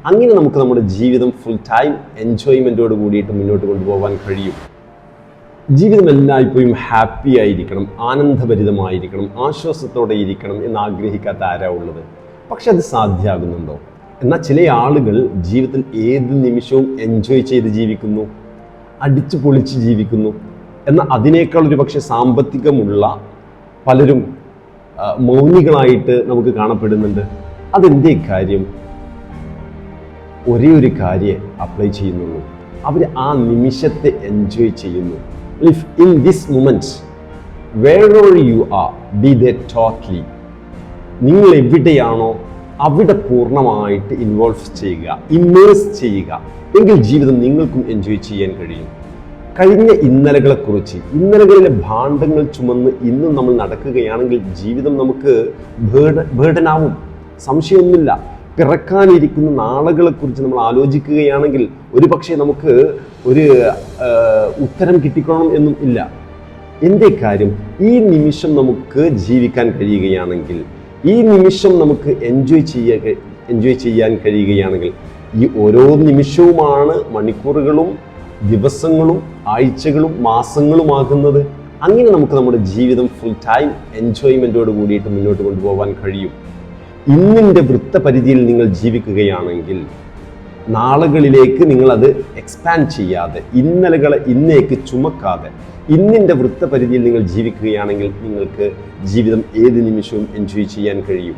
അങ്ങനെ നമുക്ക് നമ്മുടെ ജീവിതം ഫുൾ ടൈം എൻജോയ്മെൻറ്റോട് കൂടിയിട്ട് മുന്നോട്ട് കൊണ്ടുപോകാൻ കഴിയും. ജീവിതം എല്ലായ്പ്പോഴും ഹാപ്പി ആയിരിക്കണം, ആനന്ദഭരിതമായിരിക്കണം, ആശ്വാസത്തോടെ ഇരിക്കണം എന്ന് ആഗ്രഹിക്കാത്ത ആരാ ഉള്ളത്? പക്ഷെ അത് സാധ്യമാകുന്നുണ്ടോ? എന്നാൽ ചില ആളുകൾ ജീവിതത്തിൽ ഏത് നിമിഷവും എൻജോയ് ചെയ്ത് ജീവിക്കുന്നു, അടിച്ചു പൊളിച്ച് ജീവിക്കുന്നു. എന്നാൽ അതിനേക്കാൾ ഒരു പക്ഷേ സാമ്പത്തികമുള്ള പലരും മൗനികളായിട്ട് നമുക്ക് കാണപ്പെടുന്നുണ്ട്. അതെന്തേ കാര്യം? ഒരേ ഒരു കാര്യം അപ്ലൈ ചെയ്യുന്നുള്ളൂ. അവർ ആ നിമിഷത്തെ എൻജോയ് ചെയ്യുന്നു. If in this moment, wherever you are, be there totally. നിങ്ങൾ എവിടെയാണോ അവിടെ പൂർണ്ണമായിട്ട് ഇൻവോൾവ് ചെയ്യുക, ഇമ്മേഴ്സ് ചെയ്യുക. എങ്കിൽ ജീവിതം നിങ്ങൾക്കും എൻജോയ് ചെയ്യാൻ കഴിയും. കഴിഞ്ഞ ഇന്നലകളെക്കുറിച്ച്, ഇന്നലകളിലെ ഭാണ്ഡങ്ങൾ ചുമന്ന് ഇന്നും നമ്മൾ നടക്കുകയാണെങ്കിൽ ജീവിതം നമുക്ക് ബേർഡനാവും, സംശയമൊന്നുമില്ല. പിറക്കാനിരിക്കുന്ന നാളുകളെക്കുറിച്ച് നമ്മൾ ആലോചിക്കുകയാണെങ്കിൽ ഒരു പക്ഷേ നമുക്ക് ഒരു ഉത്തരം കിട്ടിക്കൊള്ളണം എന്നും ഇല്ല. എന്തേ കാര്യം? ഈ നിമിഷം നമുക്ക് ജീവിക്കാൻ കഴിയുകയാണെങ്കിൽ, ഈ നിമിഷം നമുക്ക് എൻജോയ് ചെയ്യാൻ കഴിയുകയാണെങ്കിൽ, ഈ ഓരോ നിമിഷവുമാണ് മണിക്കൂറുകളും ദിവസങ്ങളും ആഴ്ചകളും മാസങ്ങളുമാകുന്നത്. അങ്ങനെ നമുക്ക് നമ്മുടെ ജീവിതം ഫുൾ ടൈം എൻജോയ്മെൻറ്റോട് കൂടിയിട്ട് മുന്നോട്ട് കൊണ്ടുപോകാൻ കഴിയും. ഇന്നിൻ്റെ വൃത്തപരിധിയിൽ നിങ്ങൾ ജീവിക്കുകയാണെങ്കിൽ നാളുകളിലേക്ക് നിങ്ങളത് എക്സ്പാൻഡ് ചെയ്യാതെ, ഇന്നലകളെ ഇന്നേക്ക് ചുമക്കാതെ ഇന്നിൻ്റെ വൃത്തപരിധിയിൽ നിങ്ങൾ ജീവിക്കുകയാണെങ്കിൽ നിങ്ങൾക്ക് ജീവിതം ഏത് നിമിഷവും എൻജോയ് ചെയ്യാൻ കഴിയും.